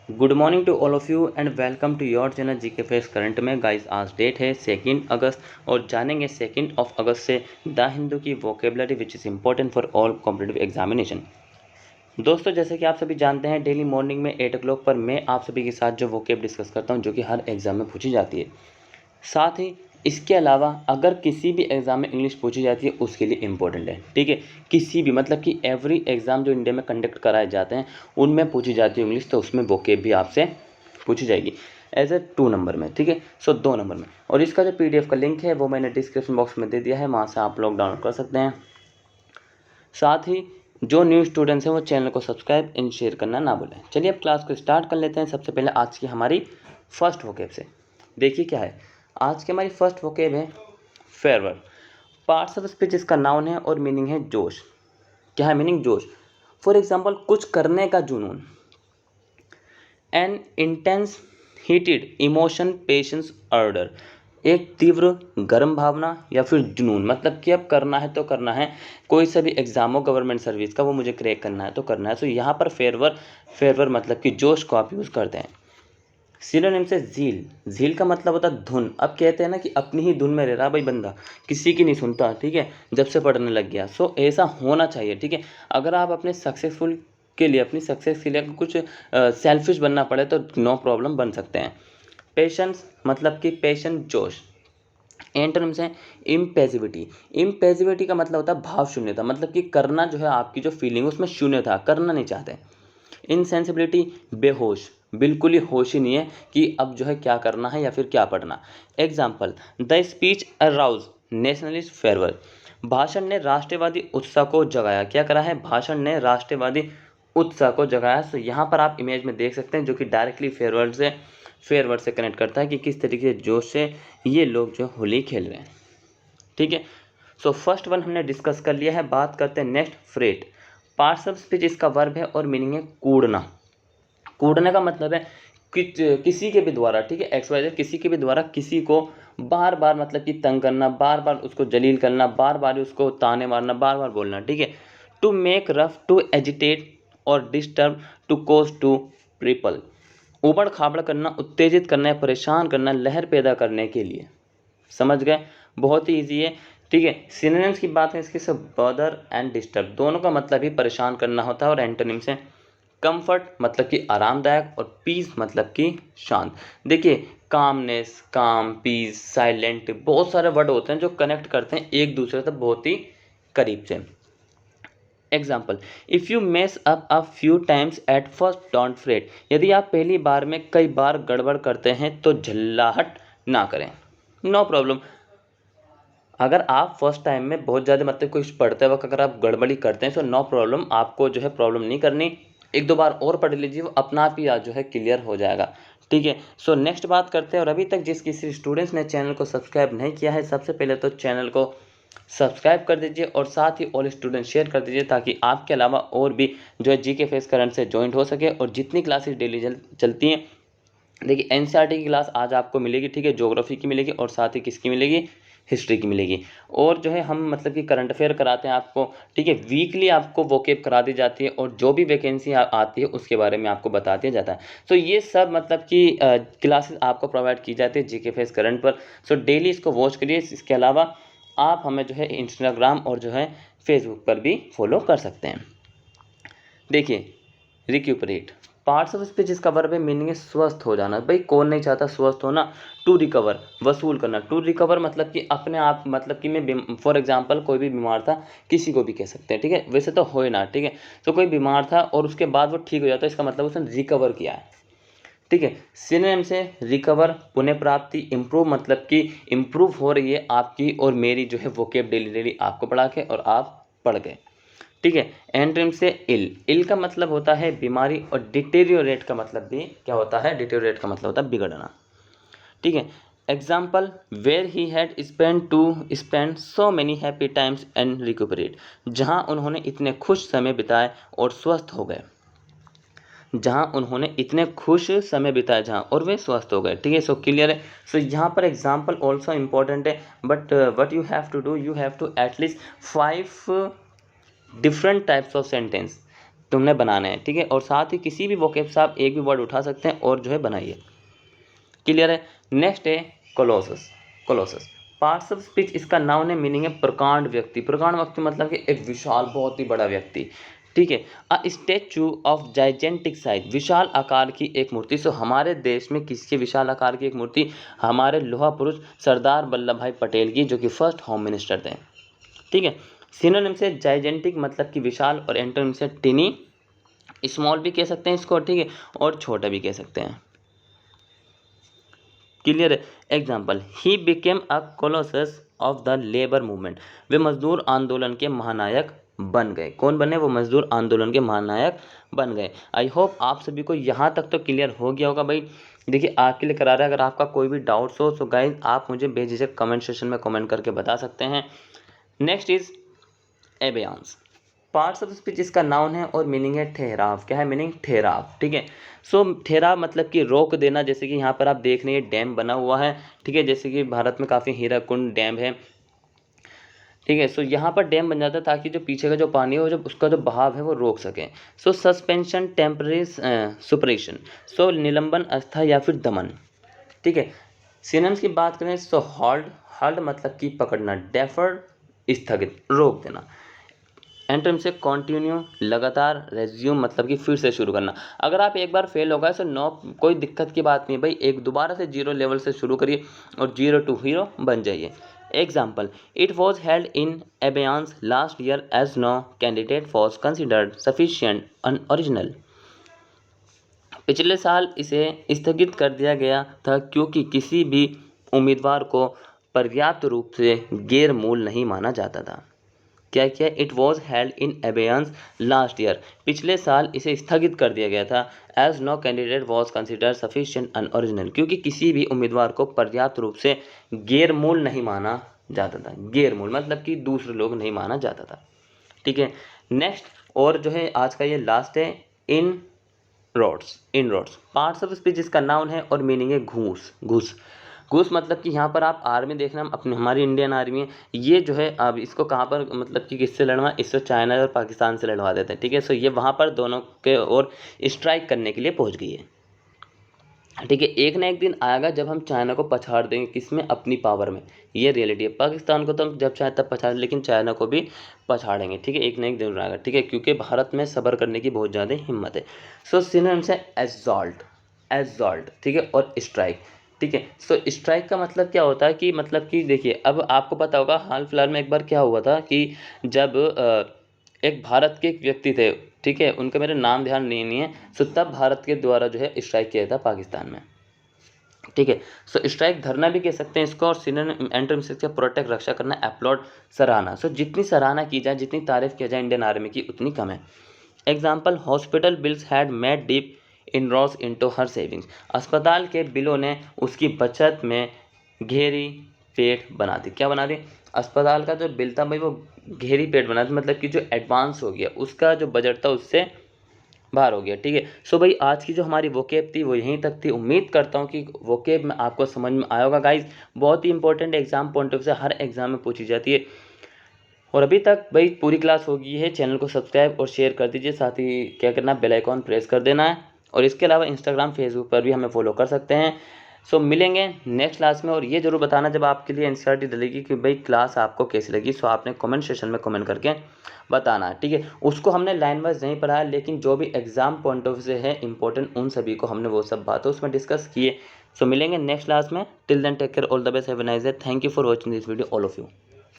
Good morning to all of you and welcome to your channel GK face current में। Guys आज date है 2 अगस्त और जानेंगे 2 अगस्त से द हिंदू की vocabulary which is important for all competitive examination. दोस्तों जैसे कि आप सभी जानते हैं डेली मॉर्निंग में 8 o'clock पर मैं आप सभी के साथ जो वोकेब डिस्कस करता हूं जो कि हर एग्ज़ाम में पूछी जाती है। साथ ही इसके अलावा अगर किसी भी एग्ज़ाम में इंग्लिश पूछी जाती है उसके लिए इम्पोर्टेंट है, ठीक है। किसी भी मतलब कि एवरी एग्ज़ाम जो इंडिया में कंडक्ट कराए जाते हैं उनमें पूछी जाती है इंग्लिश, तो उसमें वोकेब भी आपसे पूछी जाएगी एज ए 2 नंबर में, ठीक है। सो 2 नंबर में। और इसका जो PDF का लिंक है वो मैंने डिस्क्रिप्शन बॉक्स में दे दिया है, वहाँ से आप लोग डाउनलोड कर सकते हैं। साथ ही जो न्यू स्टूडेंट्स हैं वो चैनल को सब्सक्राइब एंड शेयर करना ना भूलें। चलिए अब क्लास को स्टार्ट कर लेते हैं। सबसे पहले आज की हमारी फर्स्ट वोकेब से देखिए क्या है। आज की हमारी फर्स्ट वोकेब है फेयरवेल। पार्ट्स ऑफ स्पीच इसका नाउन है और मीनिंग है जोश। क्या है मीनिंग? जोश। फॉर एग्जाम्पल कुछ करने का जुनून, N intense heated emotion, patience, order. एक तीव्र गर्म भावना या फिर जुनून, मतलब कि अब करना है तो करना है, कोई सा भी एग्जाम हो गवर्नमेंट सर्विस का वो मुझे क्रैक करना है तो करना है। तो यहाँ पर फेरवर मतलब कि जोश को आप यूज़ करते हैं। सिनोनिम से झील। झील का मतलब होता है धुन। अब कहते हैं ना कि अपनी ही धुन में रह रहा भाई बंदा, किसी की नहीं सुनता, ठीक है, जब से पढ़ने लग गया। सो ऐसा होना चाहिए, ठीक है। अगर आप अपने सक्सेसफुल के लिए, अपनी सक्सेस के लिए कुछ सेल्फिश बनना पड़े तो नो प्रॉब्लम बन सकते हैं। पेशेंस मतलब कि पेशेंट जोश। एंटोनिम्स हैं इम्पेसिविटी। इम्पेसिविटी का मतलब होता है भाव शून्यता, मतलब कि करना जो है आपकी जो फीलिंग उसमें शून्य था, करना नहीं चाहते। इनसेंसिबिलिटी बेहोश, बिल्कुल ही होश ही नहीं है कि अब जो है क्या करना है या फिर क्या पढ़ना। Example the speech arouse nationalist farewell. भाषण ने राष्ट्रवादी उत्साह को जगाया। क्या करा है? भाषण ने राष्ट्रवादी उत्साह को जगाया। तो यहाँ पर आप इमेज में देख सकते हैं जो कि डायरेक्टली फेयरवेल से कनेक्ट करता है कि किस तरीके से जोश से ये लोग जो होली खेल रहे हैं, ठीक है। सो फर्स्ट वन हमने डिस्कस कर लिया है। बात करते हैं next freight. Parts of speech इसका वर्ब है और मीनिंग है कूड़ना। कूड़ने का मतलब है कि किसी के भी द्वारा, ठीक है, XYZ किसी के भी द्वारा किसी को बार बार मतलब कि तंग करना, बार बार उसको जलील करना, बार बार उसको ताने मारना, बार बार बोलना, ठीक है। To make rough, to agitate और disturb, to cause, to ripple. उबड़ खाबड़ करना, उत्तेजित करना, परेशान करना, लहर पैदा करने के लिए। समझ गए? बहुत ही ईजी है, ठीक है। सिनोनिम्स की बात है इसके से बॉदर एंड डिस्टर्ब, दोनों का मतलब ही परेशान करना होता है। और एंटोनिम्स है कंफर्ट मतलब कि आरामदायक और पीस मतलब कि शांत। देखिए कामनेस, काम, पीस, साइलेंट, बहुत सारे वर्ड होते हैं जो कनेक्ट करते हैं एक दूसरे से बहुत ही करीब से। Example if you mess up a few times at first don't freight. यदि आप पहली बार में कई बार गड़बड़ करते हैं तो झल्लाहट ना करें, नो प्रॉब्लम। अगर आप फर्स्ट टाइम में बहुत ज़्यादा मतलब कुछ पढ़ते वक्त अगर आप गड़बड़ी करते हैं तो नो प्रॉब्लम, आपको जो है प्रॉब्लम नहीं करनी। एक दो बार और पढ़ लीजिए, वो अपना आप ही जो है क्लियर हो जाएगा, ठीक है। सो नेक्स्ट बात करते हैं। और अभी तक जिस किसी स्टूडेंट्स ने चैनल को सब्सक्राइब नहीं किया है, सबसे पहले तो चैनल को सब्सक्राइब कर दीजिए और साथ ही ऑल स्टूडेंट शेयर कर दीजिए ताकि आपके अलावा और भी जो है जीके फेस करंट से ज्वाइंट हो सके। और जितनी क्लासेस डेली चलती हैं, देखिए एनसीईआरटी की क्लास आज आपको मिलेगी, ठीक है, ज्योग्राफी की मिलेगी और साथ ही किसकी मिलेगी? हिस्ट्री की मिलेगी। और जो है हम मतलब कि करंट अफेयर कराते हैं आपको, ठीक है। वीकली आपको वोकेब करा दी जाती है और जो भी वैकेंसी आती है उसके बारे में आपको बता दिया जाता है। तो ये सब मतलब कि क्लासेस आपको प्रोवाइड की जाती है जीके फेस करंट पर। सो डेली इसको वॉच करिए। इसके अलावा आप हमें जो है इंस्टाग्राम और जो है फेसबुक पर भी फॉलो कर सकते हैं। देखिए रिक्यूपरेट। पार्ट्स ऑफ स्पीच इसका वर्ब है, मीनिंग है स्वस्थ हो जाना। भाई कौन नहीं चाहता स्वस्थ होना? टू रिकवर वसूल करना। टू रिकवर मतलब कि अपने आप, मतलब कि मैं फॉर एग्जांपल कोई भी बीमार था, किसी को भी कह सकते हैं, ठीक है, वैसे तो हो ना, ठीक है। तो कोई बीमार था और उसके बाद वो ठीक हो जाता है, इसका मतलब उसने रिकवर किया है, ठीक है। सिनोनिम से रिकवर पुनः प्राप्ति, इम्प्रूव मतलब कि इम्प्रूव हो रही है आपकी और मेरी जो है वोकेब डेली डेली आपको पढ़ा के और आप पढ़ गए, ठीक है। एंटोनिम से इल का मतलब होता है बीमारी और डिटेरियोरेट का मतलब भी क्या होता है? डिटेरियोरेट का मतलब होता है बिगड़ना, ठीक है। Example where he had spend so many happy times and recuperate. जहाँ उन्होंने इतने खुश समय बिताए और स्वस्थ हो गए। जहाँ उन्होंने इतने खुश समय बिताए जहाँ और वे स्वस्थ हो गए, ठीक है। सो क्लियर है। सो यहाँ पर एग्जाम्पल ऑल्सो इम्पॉर्टेंट है, but what you have to do, you have to at least 5 different types of sentence, तुमने बनाने हैं, ठीक है। और साथ ही किसी भी वोकेब से आप एक भी वर्ड उठा सकते हैं और जो है बनाइए। क्लियर है। नेक्स्ट है Colossus. Colossus parts of speech, इसका नाउन है, मीनिंग है प्रकांड व्यक्ति। प्रकांड व्यक्ति मतलब कि एक विशाल, बहुत ही बड़ा व्यक्ति, ठीक है। अ स्टैचू ऑफ जाइजेंटिक साइज, विशाल आकार की एक मूर्ति। सो हमारे देश में किसकी विशाल आकार की एक मूर्ति? हमारे लोहा पुरुष सरदार वल्लभ भाई पटेल की, जो कि फर्स्ट होम मिनिस्टर थे, ठीक है। सिनोनिम से जाइजेंटिक मतलब कि विशाल, और एंटोनिम से टिनी, स्मॉल भी कह सकते हैं इसको, ठीक है, और छोटा भी कह सकते हैं। क्लियर है। Example, he became a colossus of the labour movement, वे मजदूर आंदोलन के महानायक बन गए। कौन बने? वो मजदूर आंदोलन के महानायक बन गए। आई होप आप सभी को यहाँ तक तो क्लियर हो गया होगा भाई। देखिए आपके लिए करा रहा है, अगर आपका कोई भी डाउट्स हो तो गाइज आप मुझे बेझिझक कमेंट सेक्शन में कमेंट करके बता सकते हैं। Next is abeyance. Parts of speech, इसका नाउन है और मीनिंग है ठहराव। क्या है मीनिंग? ठहराव, ठीक है। सो ठहराव मतलब कि रोक देना। जैसे कि यहाँ पर आप देख रहे हैं डैम बना हुआ है, ठीक है, जैसे कि भारत में काफ़ी हीराकुंड डैम है, ठीक है। सो यहाँ पर डैम बन जाता है ताकि जो पीछे का जो पानी हो, जो उसका जो बहाव है वो रोक सके। सो सस्पेंशन, टेम्परेरी सुपरेशन, सो निलंबन, अस्थायी या फिर दमन, ठीक है। सिनोनिम्स की बात करें सो हॉल्ड, हॉल्ड मतलब कि पकड़ना, डेफर्ड स्थगित, रोक देना। एंटोनिम से कॉन्टिन्यू, लगातार, रेज्यूम मतलब कि फिर से शुरू करना। अगर आप एक बार फेल हो गए तो नो, कोई दिक्कत की बात नहीं भाई, एक दोबारा से जीरो लेवल से शुरू करिए और 0 to हीरो बन जाइए। Example, it was held in abeyance last year as no candidate was considered sufficient unoriginal, पिछले साल इसे स्थगित कर दिया गया था क्योंकि किसी भी उम्मीदवार को पर्याप्त रूप से गैर मूल नहीं माना जाता था। क्या किया? It was held in abeyance last year, पिछले साल इसे स्थगित कर दिया गया था। As no candidate was consider sufficient unoriginal, क्योंकि किसी भी उम्मीदवार को पर्याप्त रूप से गैर मूल नहीं माना जाता था। गैर मूल मतलब कि दूसरे लोग नहीं माना जाता था, ठीक है। नेक्स्ट और जो है आज का ये लास्ट है inroads. Inroads parts of speech, इसका नाउन है और मीनिंग है घूस। घूस, घूस मतलब कि यहाँ पर आप आर्मी देखना, अपने हमारी इंडियन आर्मी है, ये जो है अब इसको कहाँ पर मतलब कि किससे लड़वा, इसको चाइना और पाकिस्तान से लड़वा देते हैं, ठीक है। सो ये वहाँ पर दोनों के और स्ट्राइक करने के लिए पहुँच गई है, ठीक है। एक ना एक दिन आएगा जब हम चाइना को पछाड़ देंगे, किसमें? अपनी पावर में। ये रियलिटी है। पाकिस्तान को तो हम जब चाहे तब पछाड़, लेकिन चाइना को भी पछाड़ेंगे, ठीक है। एक ना एक दिन आएगा, ठीक है, क्योंकि भारत में सब्र करने की बहुत ज़्यादा हिम्मत है। सो सिनोनिम्स है एसॉल्ट, एसॉल्ट, ठीक है, और स्ट्राइक, ठीक है। सो स्ट्राइक का मतलब क्या होता है कि मतलब कि देखिए अब आपको पता होगा हाल फिलहाल में एक बार क्या हुआ था कि जब एक भारत के एक व्यक्ति थे, ठीक है, उनका मेरा नाम ध्यान नहीं है। सो तब भारत के द्वारा जो है स्ट्राइक किया था पाकिस्तान में, ठीक है। सो स्ट्राइक धरना भी कह सकते हैं इसको, और सिनोनिम एंटोनिम से प्रोटेक्ट, रक्षा करना, अपलॉड, सराहना। सो जितनी सराहना की जाए, जितनी तारीफ किया जाए इंडियन आर्मी की, उतनी कम है। Example, hospital bills had made deep inroads into her savings, अस्पताल के बिलों ने उसकी बचत में गहरी पेट बना दी। क्या बना दी? अस्पताल का जो बिल था भाई वो गहरी पेट बना दी, मतलब कि जो एडवांस हो गया, उसका जो बजट था उससे बाहर हो गया, ठीक है। सो भाई आज की जो हमारी वोकेब थी वो यहीं तक थी। उम्मीद करता हूँ कि वोकेब में आपको समझ में आया होगा गाइज। बहुत ही इंपॉर्टेंट एग्जाम पॉइंट ऑफ से हर एग्जाम में पूछी जाती है। और अभी तक भाई पूरी क्लास हो गई है, चैनल को सब्सक्राइब और शेयर कर दीजिए, साथ ही क्या करना, बेल आइकॉन प्रेस कर देना है। और इसके अलावा इंस्टाग्राम फेसबुक पर भी हमें फॉलो कर सकते हैं। सो मिलेंगे नेक्स्ट क्लास में, और ये जरूर बताना जब आपके लिए एनसीईआरटी डलेगी कि भाई क्लास आपको कैसी लगी। सो आपने कमेंट सेक्शन में कमेंट करके बताना है, ठीक है। उसको हमने लाइन वाइज नहीं पढ़ाया, लेकिन जो भी एग्जाम पॉइंट ऑफ से है इंपॉर्टेंट, उन सभी को हमने वो सब बातें उसमें डिस्कस किए। सो मिलेंगे नेक्स्ट क्लास में। Till then take care, all the best, have a nice day. Thank you for watching this video all of you.